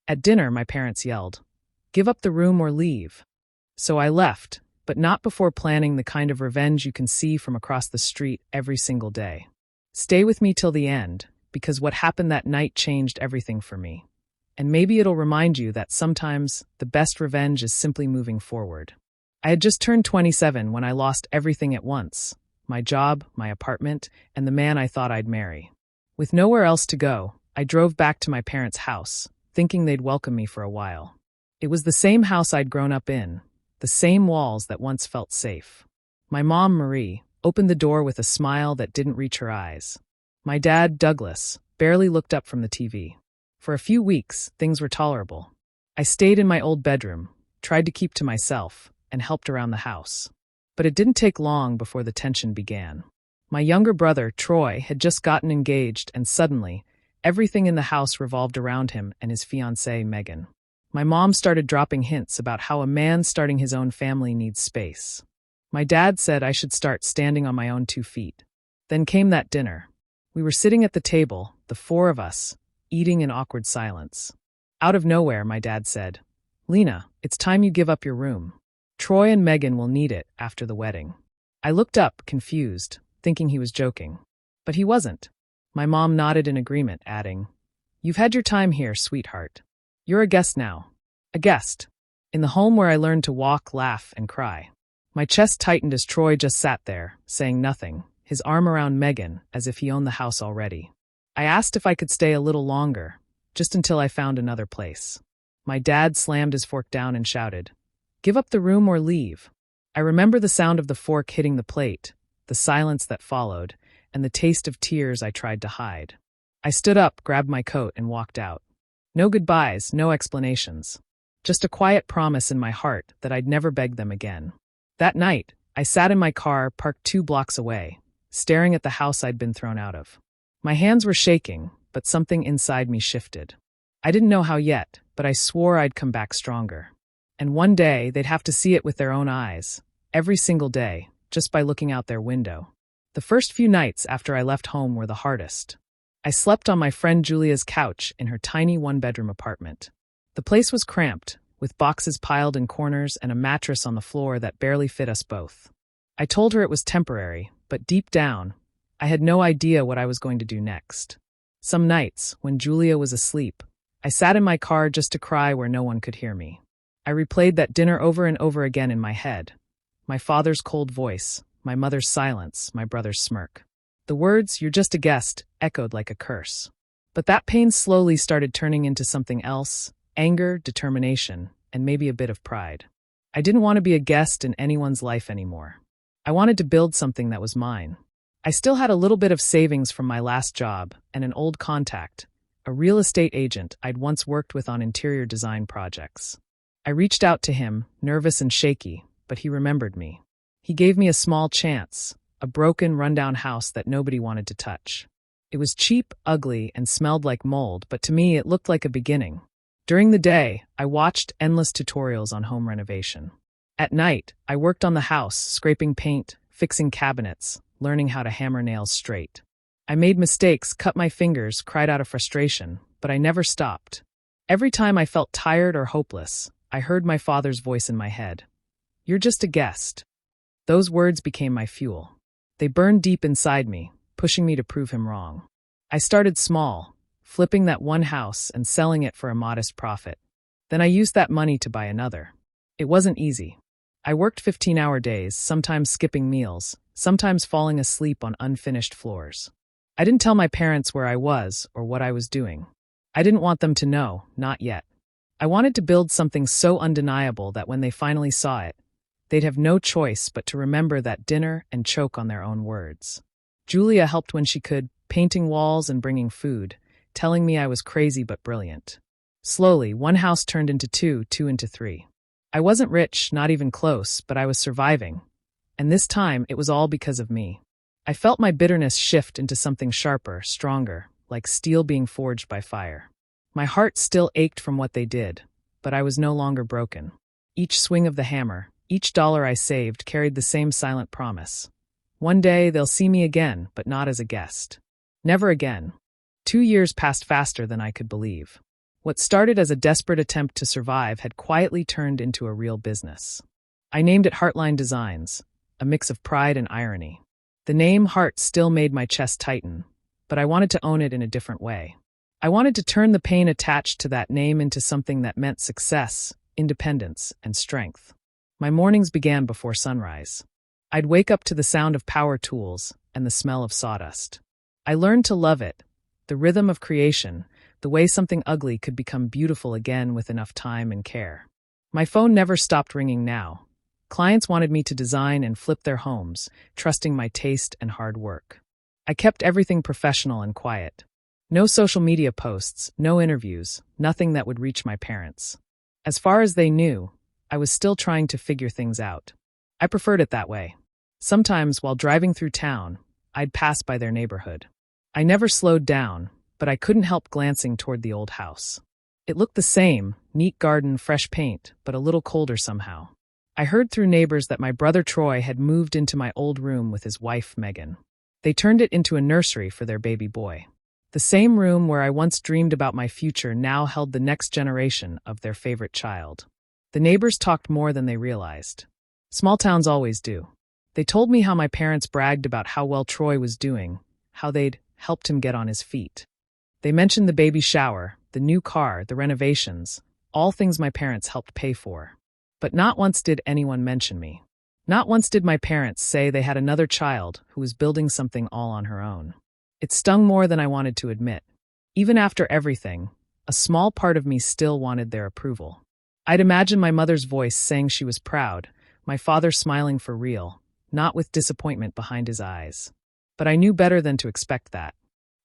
At dinner, my parents yelled, "Give up the room or leave." So I left, but not before planning the kind of revenge you can see from across the street every single day. Stay with me till the end, because what happened that night changed everything for me. And maybe it'll remind you that sometimes the best revenge is simply moving forward. I had just turned 27 when I lost everything at once: my job, my apartment, and the man I thought I'd marry. With nowhere else to go, I drove back to my parents' house, thinking they'd welcome me for a while. It was the same house I'd grown up in, the same walls that once felt safe. My mom, Marie, opened the door with a smile that didn't reach her eyes. My dad, Douglas, barely looked up from the TV. For a few weeks, things were tolerable. I stayed in my old bedroom, tried to keep to myself, and helped around the house. But it didn't take long before the tension began. My younger brother, Troy, had just gotten engaged, and suddenly, everything in the house revolved around him and his fiancée, Megan. My mom started dropping hints about how a man starting his own family needs space. My dad said I should start standing on my own 2 feet. Then came that dinner. We were sitting at the table, the 4 of us, eating in awkward silence. Out of nowhere, my dad said, "Lena, it's time you give up your room. Troy and Megan will need it after the wedding." I looked up, confused, thinking he was joking. But he wasn't. My mom nodded in agreement, adding, "You've had your time here, sweetheart. You're a guest now. A guest. In the home where I learned to walk, laugh, and cry." My chest tightened as Troy just sat there, saying nothing, his arm around Megan, as if he owned the house already. I asked if I could stay a little longer, just until I found another place. My dad slammed his fork down and shouted, "Give up the room or leave." I remember the sound of the fork hitting the plate, the silence that followed, and the taste of tears I tried to hide. I stood up, grabbed my coat, and walked out. No goodbyes, no explanations. Just a quiet promise in my heart that I'd never beg them again. That night, I sat in my car, parked 2 blocks away, staring at the house I'd been thrown out of. My hands were shaking, but something inside me shifted. I didn't know how yet, but I swore I'd come back stronger. And one day, they'd have to see it with their own eyes, every single day, just by looking out their window. The first few nights after I left home were the hardest. I slept on my friend Julia's couch in her tiny 1-bedroom apartment. The place was cramped, with boxes piled in corners and a mattress on the floor that barely fit us both. I told her it was temporary, but deep down, I had no idea what I was going to do next. Some nights, when Julia was asleep, I sat in my car just to cry where no one could hear me. I replayed that dinner over and over again in my head. My father's cold voice, my mother's silence, my brother's smirk. The words, "You're just a guest," echoed like a curse. But that pain slowly started turning into something else: anger, determination, and maybe a bit of pride. I didn't want to be a guest in anyone's life anymore. I wanted to build something that was mine. I still had a little bit of savings from my last job and an old contact, a real estate agent I'd once worked with on interior design projects. I reached out to him, nervous and shaky, but he remembered me. He gave me a small chance, a broken, rundown house that nobody wanted to touch. It was cheap, ugly, and smelled like mold, but to me it looked like a beginning. During the day, I watched endless tutorials on home renovation. At night, I worked on the house, scraping paint, fixing cabinets, learning how to hammer nails straight. I made mistakes, cut my fingers, cried out of frustration, but I never stopped. Every time I felt tired or hopeless, I heard my father's voice in my head. "You're just a guest." Those words became my fuel. They burned deep inside me, pushing me to prove him wrong. I started small, flipping that one house and selling it for a modest profit. Then I used that money to buy another. It wasn't easy. I worked 15-hour days, sometimes skipping meals, sometimes falling asleep on unfinished floors. I didn't tell my parents where I was or what I was doing. I didn't want them to know, not yet. I wanted to build something so undeniable that when they finally saw it, they'd have no choice but to remember that dinner and choke on their own words. Julia helped when she could, painting walls and bringing food, telling me I was crazy but brilliant. Slowly, one house turned into 2, 2 into 3. I wasn't rich, not even close, but I was surviving. And this time, it was all because of me. I felt my bitterness shift into something sharper, stronger, like steel being forged by fire. My heart still ached from what they did, but I was no longer broken. Each swing of the hammer, each dollar I saved carried the same silent promise. One day they'll see me again, but not as a guest. Never again. 2 years passed faster than I could believe. What started as a desperate attempt to survive had quietly turned into a real business. I named it Heartline Designs, a mix of pride and irony. The name Heart still made my chest tighten, but I wanted to own it in a different way. I wanted to turn the pain attached to that name into something that meant success, independence, and strength. My mornings began before sunrise. I'd wake up to the sound of power tools and the smell of sawdust. I learned to love it, the rhythm of creation, the way something ugly could become beautiful again with enough time and care. My phone never stopped ringing now. Clients wanted me to design and flip their homes, trusting my taste and hard work. I kept everything professional and quiet. No social media posts, no interviews, nothing that would reach my parents. As far as they knew, I was still trying to figure things out. I preferred it that way. Sometimes, while driving through town, I'd pass by their neighborhood. I never slowed down, but I couldn't help glancing toward the old house. It looked the same, neat garden, fresh paint, but a little colder somehow. I heard through neighbors that my brother Troy had moved into my old room with his wife Megan. They turned it into a nursery for their baby boy. The same room where I once dreamed about my future now held the next generation of their favorite child. The neighbors talked more than they realized. Small towns always do. They told me how my parents bragged about how well Troy was doing, how they'd helped him get on his feet. They mentioned the baby shower, the new car, the renovations, all things my parents helped pay for. But not once did anyone mention me. Not once did my parents say they had another child who was building something all on her own. It stung more than I wanted to admit. Even after everything, a small part of me still wanted their approval. I'd imagine my mother's voice saying she was proud, my father smiling for real, not with disappointment behind his eyes. But I knew better than to expect that.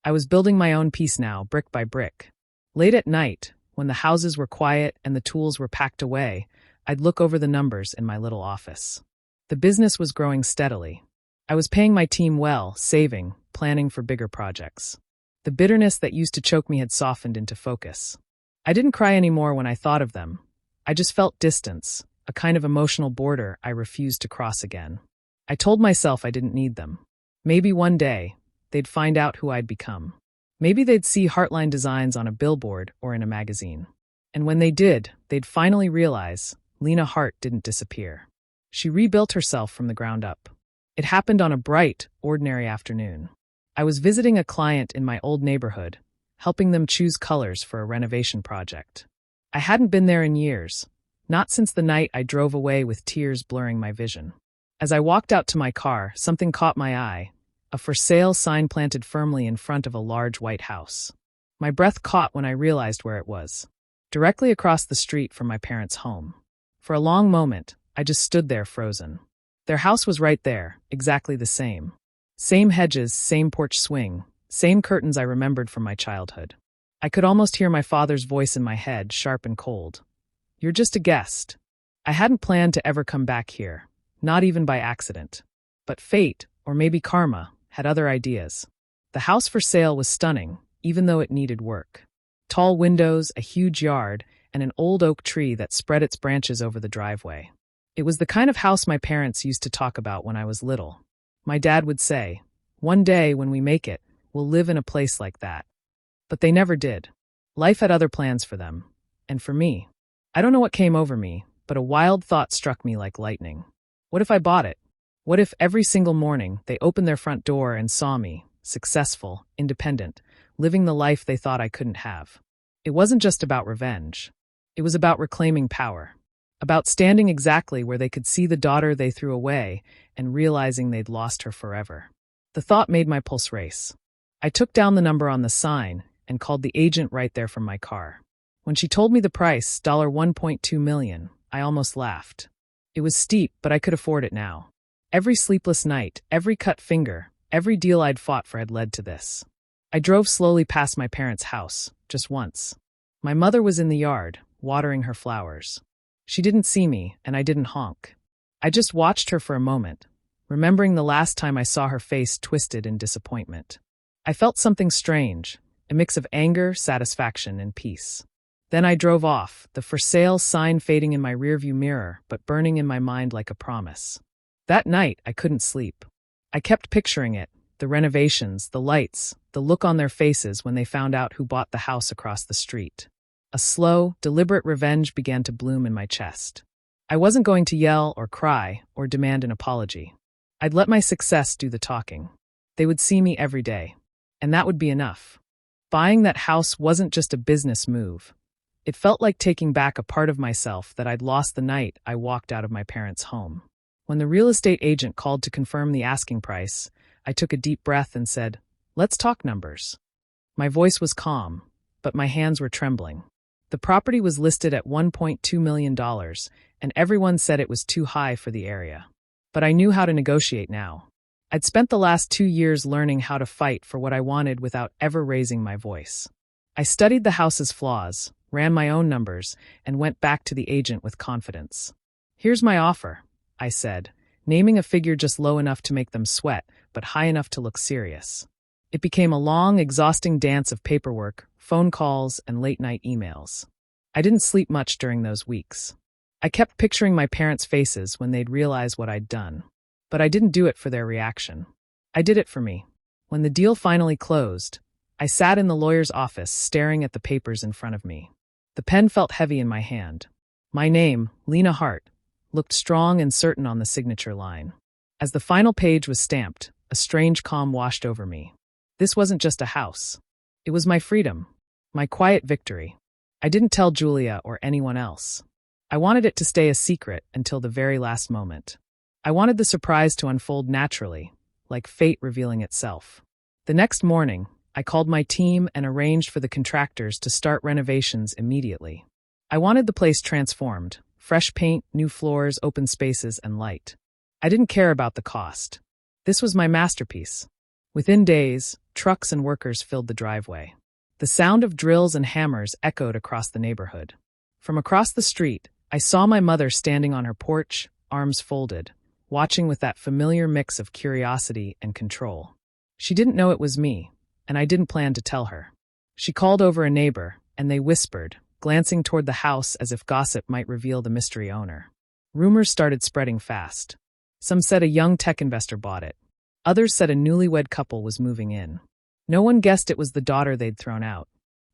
I was building my own piece now, brick by brick. Late at night, when the houses were quiet and the tools were packed away, I'd look over the numbers in my little office. The business was growing steadily. I was paying my team well, saving, planning for bigger projects. The bitterness that used to choke me had softened into focus. I didn't cry anymore when I thought of them. I just felt distance, a kind of emotional border I refused to cross again. I told myself I didn't need them. Maybe one day, they'd find out who I'd become. Maybe they'd see Heartline Designs on a billboard or in a magazine. And when they did, they'd finally realize Lena Hart didn't disappear. She rebuilt herself from the ground up. It happened on a bright, ordinary afternoon. I was visiting a client in my old neighborhood, helping them choose colors for a renovation project. I hadn't been there in years, not since the night I drove away with tears blurring my vision. As I walked out to my car, something caught my eye, a for sale sign planted firmly in front of a large white house. My breath caught when I realized where it was, directly across the street from my parents' home. For a long moment, I just stood there frozen. Their house was right there, exactly the same. Same hedges, same porch swing, same curtains I remembered from my childhood. I could almost hear my father's voice in my head, sharp and cold. "You're just a guest." I hadn't planned to ever come back here, not even by accident. But fate, or maybe karma, had other ideas. The house for sale was stunning, even though it needed work. Tall windows, a huge yard, and an old oak tree that spread its branches over the driveway. It was the kind of house my parents used to talk about when I was little. My dad would say, "One day when we make it, we'll live in a place like that." But they never did. Life had other plans for them. And for me. I don't know what came over me, but a wild thought struck me like lightning. What if I bought it? What if every single morning they opened their front door and saw me, successful, independent, living the life they thought I couldn't have? It wasn't just about revenge. It was about reclaiming power. About standing exactly where they could see the daughter they threw away and realizing they'd lost her forever. The thought made my pulse race. I took down the number on the sign and called the agent right there from my car. When she told me the price, $1.2 million, I almost laughed. It was steep, but I could afford it now. Every sleepless night, every cut finger, every deal I'd fought for had led to this. I drove slowly past my parents' house, just once. My mother was in the yard, watering her flowers. She didn't see me, and I didn't honk. I just watched her for a moment, remembering the last time I saw her face twisted in disappointment. I felt something strange, a mix of anger, satisfaction, and peace. Then I drove off, the for sale sign fading in my rearview mirror, but burning in my mind like a promise. That night, I couldn't sleep. I kept picturing it, the renovations, the lights, the look on their faces when they found out who bought the house across the street. A slow, deliberate revenge began to bloom in my chest. I wasn't going to yell or cry or demand an apology. I'd let my success do the talking. They would see me every day, and that would be enough. Buying that house wasn't just a business move. It felt like taking back a part of myself that I'd lost the night I walked out of my parents' home. When the real estate agent called to confirm the asking price, I took a deep breath and said, "Let's talk numbers." My voice was calm, but my hands were trembling. The property was listed at $1.2 million, and everyone said it was too high for the area. But I knew how to negotiate now. I'd spent the last 2 years learning how to fight for what I wanted without ever raising my voice. I studied the house's flaws, ran my own numbers, and went back to the agent with confidence. "Here's my offer," I said, naming a figure just low enough to make them sweat, but high enough to look serious. It became a long, exhausting dance of paperwork, phone calls, and late-night emails. I didn't sleep much during those weeks. I kept picturing my parents' faces when they'd realize what I'd done. But I didn't do it for their reaction. I did it for me. When the deal finally closed, I sat in the lawyer's office staring at the papers in front of me. The pen felt heavy in my hand. My name, Lena Hart, looked strong and certain on the signature line. As the final page was stamped, a strange calm washed over me. This wasn't just a house. It was my freedom, my quiet victory. I didn't tell Julia or anyone else. I wanted it to stay a secret until the very last moment. I wanted the surprise to unfold naturally, like fate revealing itself. The next morning, I called my team and arranged for the contractors to start renovations immediately. I wanted the place transformed, fresh paint, new floors, open spaces, and light. I didn't care about the cost. This was my masterpiece. Within days, trucks and workers filled the driveway. The sound of drills and hammers echoed across the neighborhood. From across the street, I saw my mother standing on her porch, arms folded, watching with that familiar mix of curiosity and control. She didn't know it was me, and I didn't plan to tell her. She called over a neighbor, and they whispered, glancing toward the house as if gossip might reveal the mystery owner. Rumors started spreading fast. Some said a young tech investor bought it. Others said a newlywed couple was moving in. No one guessed it was the daughter they'd thrown out.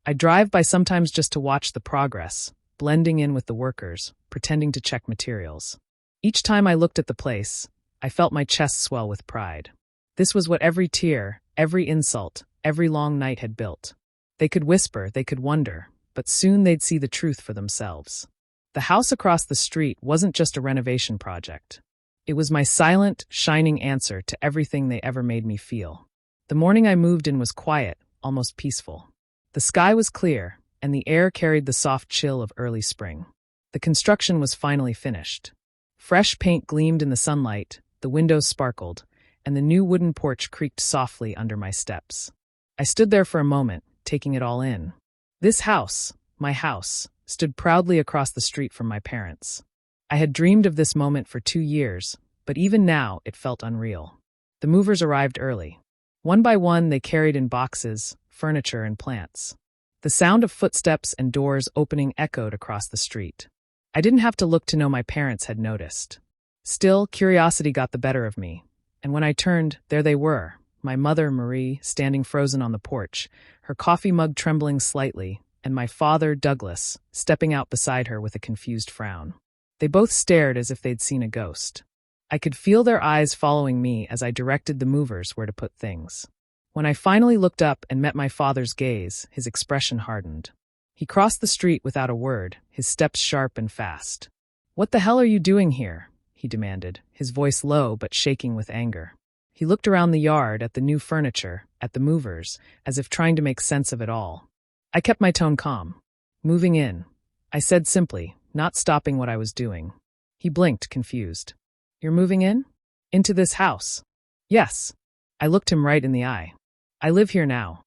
I'd drive by sometimes just to watch the progress, blending in with the workers, pretending to check materials. Each time I looked at the place, I felt my chest swell with pride. This was what every tear, every insult, every long night had built. They could whisper, they could wonder, but soon they'd see the truth for themselves. The house across the street wasn't just a renovation project. It was my silent, shining answer to everything they ever made me feel. The morning I moved in was quiet, almost peaceful. The sky was clear, and the air carried the soft chill of early spring. The construction was finally finished. Fresh paint gleamed in the sunlight, the windows sparkled, and the new wooden porch creaked softly under my steps. I stood there for a moment, taking it all in. This house, my house, stood proudly across the street from my parents. I had dreamed of this moment for 2 years, but even now it felt unreal. The movers arrived early. One by one, they carried in boxes, furniture, and plants. The sound of footsteps and doors opening echoed across the street. I didn't have to look to know my parents had noticed. Still, curiosity got the better of me, and when I turned, there they were, my mother, Marie, standing frozen on the porch, her coffee mug trembling slightly, and my father, Douglas, stepping out beside her with a confused frown. They both stared as if they'd seen a ghost. I could feel their eyes following me as I directed the movers where to put things. When I finally looked up and met my father's gaze, his expression hardened. He crossed the street without a word, his steps sharp and fast. "What the hell are you doing here?" he demanded, his voice low but shaking with anger. He looked around the yard, at the new furniture, at the movers, as if trying to make sense of it all. I kept my tone calm. "Moving in," I said simply, not stopping what I was doing. He blinked, confused. "You're moving in? Into this house?" "Yes." I looked him right in the eye. "I live here now."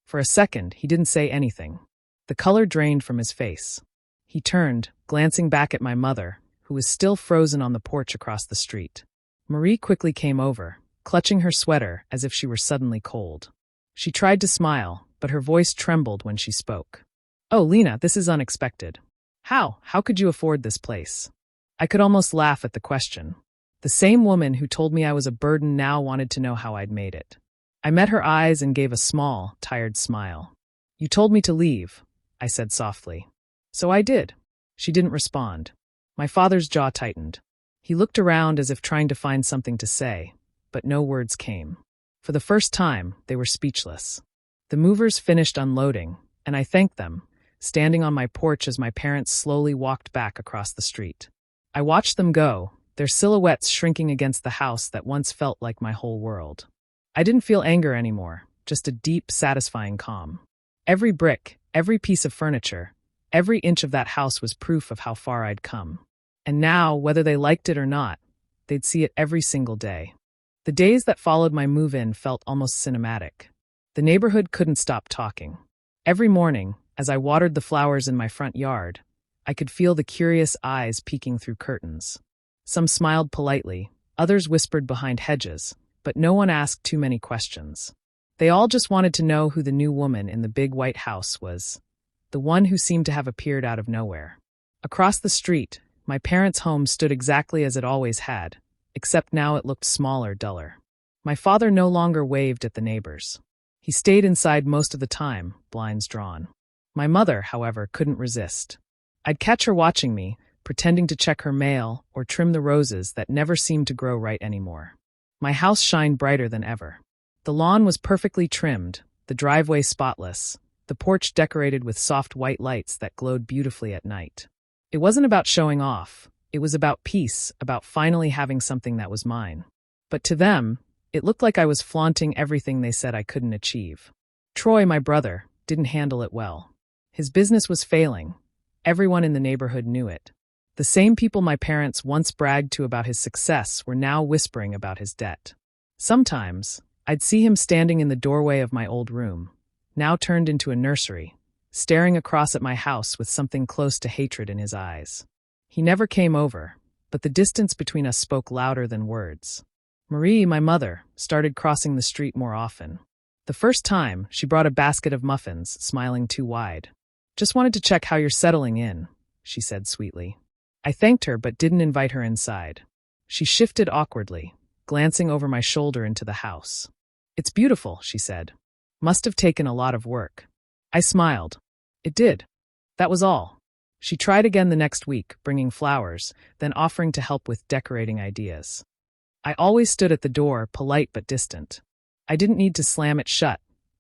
For a second, he didn't say anything. The color drained from his face. He turned, glancing back at my mother, who was still frozen on the porch across the street. Marie quickly came over, clutching her sweater as if she were suddenly cold. She tried to smile, but her voice trembled when she spoke. "Oh, Lena, this is unexpected. How could you afford this place?" I could almost laugh at the question. The same woman who told me I was a burden now wanted to know how I'd made it. I met her eyes and gave a small, tired smile. "You told me to leave," I said softly. So I did. She didn't respond. My father's jaw tightened. He looked around as if trying to find something to say, but no words came. For the first time, they were speechless. The movers finished unloading, and I thanked them, standing on my porch as my parents slowly walked back across the street. I watched them go, their silhouettes shrinking against the house that once felt like my whole world. I didn't feel anger anymore, just a deep, satisfying calm. Every brick, every piece of furniture, every inch of that house was proof of how far I'd come. And now, whether they liked it or not, they'd see it every single day. The days that followed my move-in felt almost cinematic. The neighborhood couldn't stop talking. Every morning, as I watered the flowers in my front yard, I could feel the curious eyes peeking through curtains. Some smiled politely, others whispered behind hedges, but no one asked too many questions. They all just wanted to know who the new woman in the big white house was, the one who seemed to have appeared out of nowhere. Across the street, my parents' home stood exactly as it always had, except now it looked smaller, duller. My father no longer waved at the neighbors. He stayed inside most of the time, blinds drawn. My mother, however, couldn't resist. I'd catch her watching me, pretending to check her mail or trim the roses that never seemed to grow right anymore. My house shined brighter than ever. The lawn was perfectly trimmed, the driveway spotless, the porch decorated with soft white lights that glowed beautifully at night. It wasn't about showing off. It was about peace, about finally having something that was mine. But to them, it looked like I was flaunting everything they said I couldn't achieve. Troy, my brother, didn't handle it well. His business was failing. Everyone in the neighborhood knew it. The same people my parents once bragged to about his success were now whispering about his debt. Sometimes, I'd see him standing in the doorway of my old room, now turned into a nursery, staring across at my house with something close to hatred in his eyes. He never came over, but the distance between us spoke louder than words. Marie, my mother, started crossing the street more often. The first time, she brought a basket of muffins, smiling too wide. "Just wanted to check how you're settling in," she said sweetly. I thanked her but didn't invite her inside. She shifted awkwardly, glancing over my shoulder into the house. "It's beautiful," she said. "Must have taken a lot of work." I smiled. It did. That was all. She tried again the next week, bringing flowers, then offering to help with decorating ideas. I always stood at the door, polite but distant. I didn't need to slam it shut.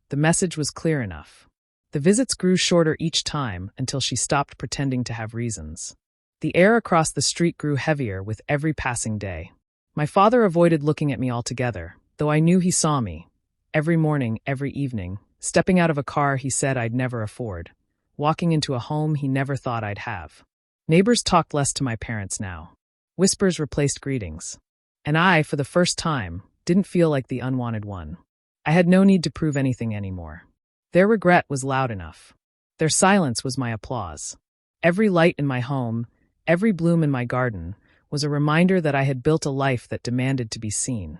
The message was clear enough. The visits grew shorter each time until she stopped pretending to have reasons. The air across the street grew heavier with every passing day. My father avoided looking at me altogether, though I knew he saw me. Every morning, every evening, stepping out of a car he said I'd never afford, walking into a home he never thought I'd have. Neighbors talked less to my parents now. Whispers replaced greetings. And I, for the first time, didn't feel like the unwanted one. I had no need to prove anything anymore. Their regret was loud enough. Their silence was my applause. Every light in my home, every bloom in my garden, was a reminder that I had built a life that demanded to be seen,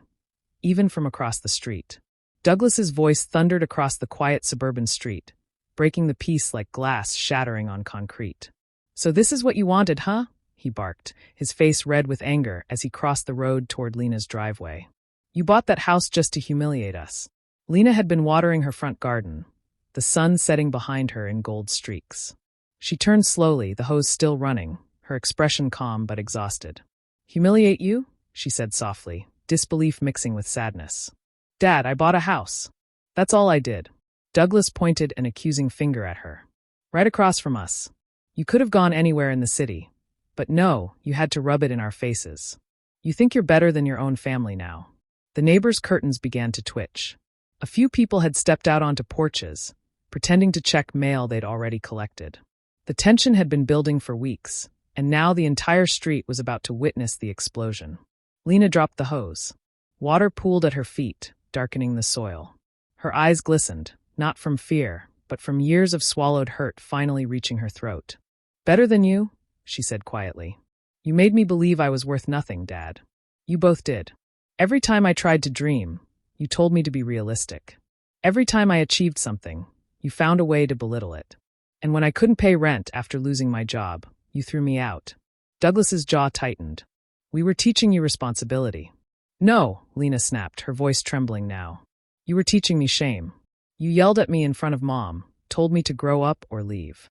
even from across the street. Douglas's voice thundered across the quiet suburban street, breaking the peace like glass shattering on concrete. "So this is what you wanted, huh?" he barked, his face red with anger as he crossed the road toward Lena's driveway. "You bought that house just to humiliate us." Lena had been watering her front garden, the sun setting behind her in gold streaks. She turned slowly, the hose still running, her expression calm but exhausted. "Humiliate you?" she said softly, disbelief mixing with sadness. "Dad, I bought a house. That's all I did." Douglas pointed an accusing finger at her. "Right across from us. You could have gone anywhere in the city. But no, you had to rub it in our faces. You think you're better than your own family now." The neighbors' curtains began to twitch. A few people had stepped out onto porches, pretending to check mail they'd already collected. The tension had been building for weeks, and now the entire street was about to witness the explosion. Lena dropped the hose. Water pooled at her feet, darkening the soil. Her eyes glistened, not from fear, but from years of swallowed hurt finally reaching her throat. "Better than you?" she said quietly. "You made me believe I was worth nothing, Dad. You both did. Every time I tried to dream, you told me to be realistic. Every time I achieved something, you found a way to belittle it. And when I couldn't pay rent after losing my job, you threw me out." Douglas's jaw tightened. "We were teaching you responsibility." "No," Lena snapped, her voice trembling now. "You were teaching me shame. You yelled at me in front of Mom, told me to grow up or leave.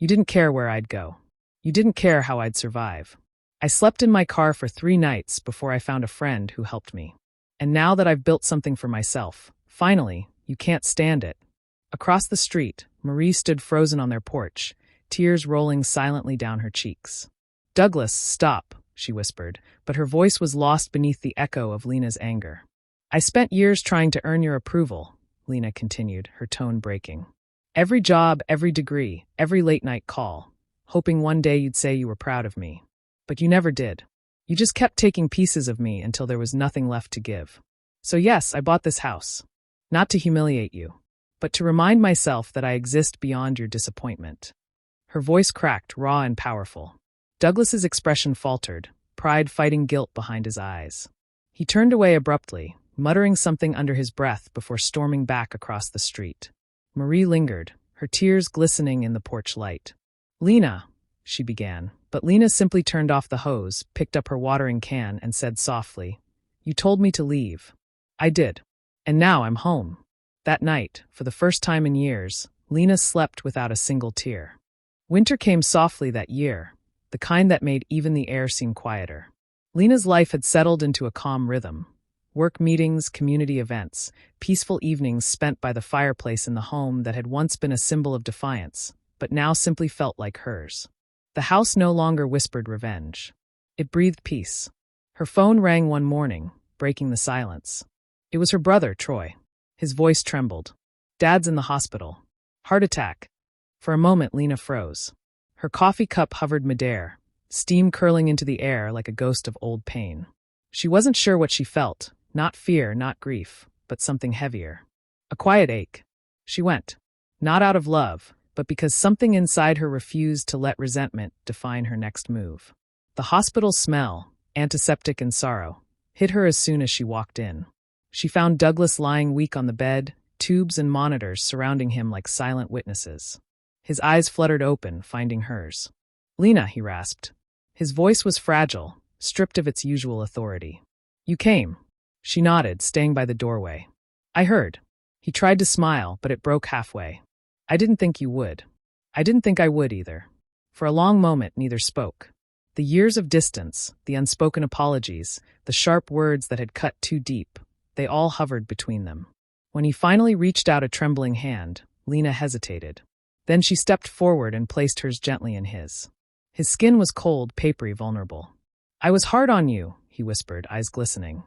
You didn't care where I'd go. You didn't care how I'd survive. I slept in my car for 3 nights before I found a friend who helped me. And now that I've built something for myself, finally, you can't stand it." Across the street, Marie stood frozen on their porch, tears rolling silently down her cheeks. "Douglas, stop," she whispered, but her voice was lost beneath the echo of Lena's anger. "I spent years trying to earn your approval," Lena continued, her tone breaking. "Every job, every degree, every late-night call, hoping one day you'd say you were proud of me. But you never did. You just kept taking pieces of me until there was nothing left to give. So yes, I bought this house. Not to humiliate you, but to remind myself that I exist beyond your disappointment." Her voice cracked, raw and powerful. Douglas's expression faltered, pride fighting guilt behind his eyes. He turned away abruptly, muttering something under his breath before storming back across the street. Marie lingered, her tears glistening in the porch light. "Lena," she began, but Lena simply turned off the hose, picked up her watering can, and said softly, "You told me to leave." "I did. And now I'm home." That night, for the first time in years, Lena slept without a single tear. Winter came softly that year, the kind that made even the air seem quieter. Lena's life had settled into a calm rhythm. Work meetings, community events, peaceful evenings spent by the fireplace in the home that had once been a symbol of defiance, but now simply felt like hers. The house no longer whispered revenge. It breathed peace. Her phone rang one morning, breaking the silence. It was her brother, Troy. His voice trembled. "Dad's in the hospital. Heart attack." For a moment, Lena froze. Her coffee cup hovered midair, steam curling into the air like a ghost of old pain. She wasn't sure what she felt, not fear, not grief, but something heavier. A quiet ache. She went. Not out of love, but because something inside her refused to let resentment define her next move. The hospital smell, antiseptic and sorrow, hit her as soon as she walked in. She found Douglas lying weak on the bed, tubes and monitors surrounding him like silent witnesses. His eyes fluttered open, finding hers. "Lena," he rasped. His voice was fragile, stripped of its usual authority. "You came." She nodded, staying by the doorway. "I heard." He tried to smile, but it broke halfway. "I didn't think you would." "I didn't think I would either." For a long moment, neither spoke. The years of distance, the unspoken apologies, the sharp words that had cut too deep, they all hovered between them. When he finally reached out a trembling hand, Lena hesitated. Then she stepped forward and placed hers gently in his. His skin was cold, papery, vulnerable. "I was hard on you," he whispered, eyes glistening.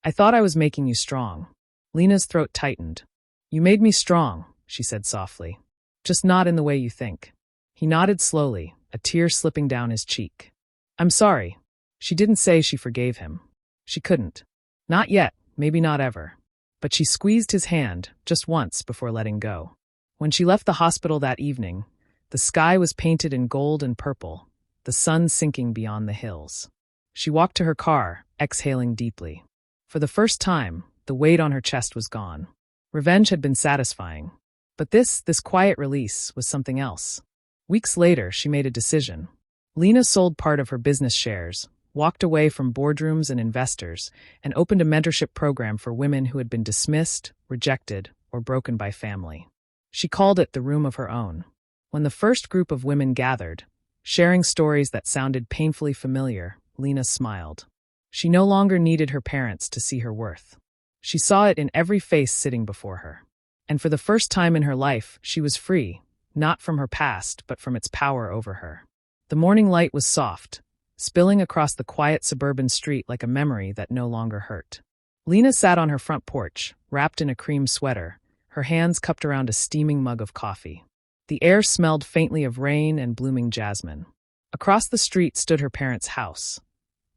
"I thought I was making you strong." Lena's throat tightened. "You made me strong," she said softly. "Just not in the way you think." He nodded slowly, a tear slipping down his cheek. "I'm sorry." She didn't say she forgave him. She couldn't. Not yet, maybe not ever. But she squeezed his hand, just once, before letting go. When she left the hospital that evening, the sky was painted in gold and purple, the sun sinking beyond the hills. She walked to her car, exhaling deeply. For the first time, the weight on her chest was gone. Revenge had been satisfying. But this quiet release was something else. Weeks later, she made a decision. Lena sold part of her business shares, walked away from boardrooms and investors, and opened a mentorship program for women who had been dismissed, rejected, or broken by family. She called it the Room of Her Own. When the first group of women gathered, sharing stories that sounded painfully familiar, Lena smiled. She no longer needed her parents to see her worth. She saw it in every face sitting before her. And for the first time in her life, she was free, not from her past, but from its power over her. The morning light was soft, spilling across the quiet suburban street like a memory that no longer hurt. Lena sat on her front porch, wrapped in a cream sweater, her hands cupped around a steaming mug of coffee. The air smelled faintly of rain and blooming jasmine. Across the street stood her parents' house.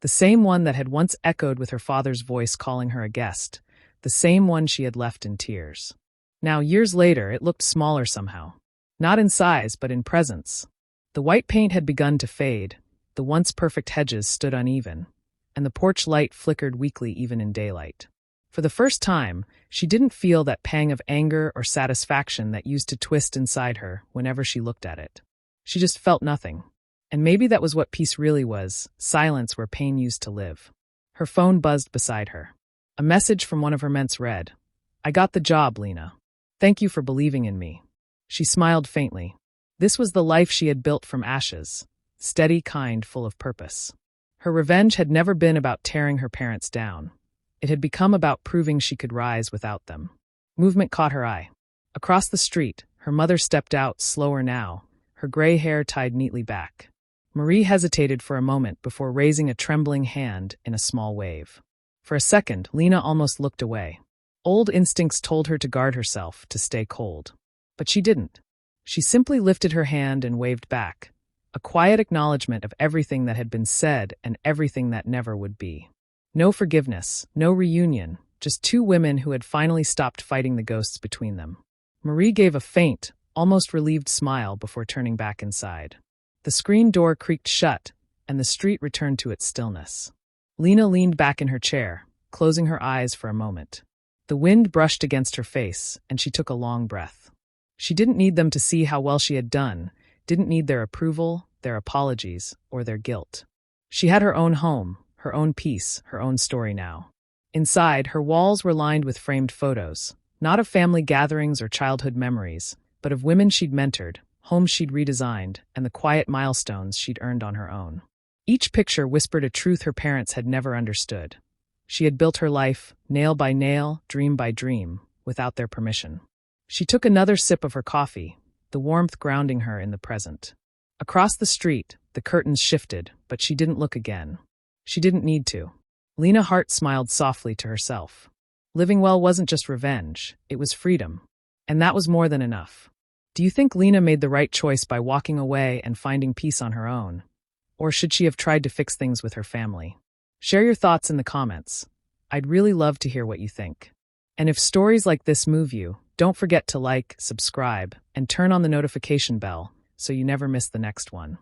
The same one that had once echoed with her father's voice calling her a guest, the same one she had left in tears. Now, years later, it looked smaller somehow. Not in size, but in presence. The white paint had begun to fade, the once perfect hedges stood uneven, and the porch light flickered weakly even in daylight. For the first time, she didn't feel that pang of anger or satisfaction that used to twist inside her whenever she looked at it. She just felt nothing. And maybe that was what peace really was, silence where pain used to live. Her phone buzzed beside her. A message from one of her ments read, "I got the job, Lena. Thank you for believing in me." She smiled faintly. This was the life she had built from ashes, steady, kind, full of purpose. Her revenge had never been about tearing her parents down. It had become about proving she could rise without them. Movement caught her eye. Across the street, her mother stepped out, slower now, her gray hair tied neatly back. Marie hesitated for a moment before raising a trembling hand in a small wave. For a second, Lena almost looked away. Old instincts told her to guard herself, to stay cold. But she didn't. She simply lifted her hand and waved back, a quiet acknowledgement of everything that had been said and everything that never would be. No forgiveness, no reunion, just two women who had finally stopped fighting the ghosts between them. Marie gave a faint, almost relieved smile before turning back inside. The screen door creaked shut, and the street returned to its stillness. Lena leaned back in her chair, closing her eyes for a moment. The wind brushed against her face, and she took a long breath. She didn't need them to see how well she had done, didn't need their approval, their apologies, or their guilt. She had her own home, her own peace, her own story now. Inside, her walls were lined with framed photos, not of family gatherings or childhood memories, but of women she'd mentored, homes she'd redesigned, and the quiet milestones she'd earned on her own. Each picture whispered a truth her parents had never understood. She had built her life, nail by nail, dream by dream, without their permission. She took another sip of her coffee, the warmth grounding her in the present. Across the street, the curtains shifted, but she didn't look again. She didn't need to. Lena Hart smiled softly to herself. Living well wasn't just revenge, it was freedom. And that was more than enough. Do you think Lena made the right choice by walking away and finding peace on her own? Or should she have tried to fix things with her family? Share your thoughts in the comments. I'd really love to hear what you think. And if stories like this move you, don't forget to like, subscribe, and turn on the notification bell so you never miss the next one.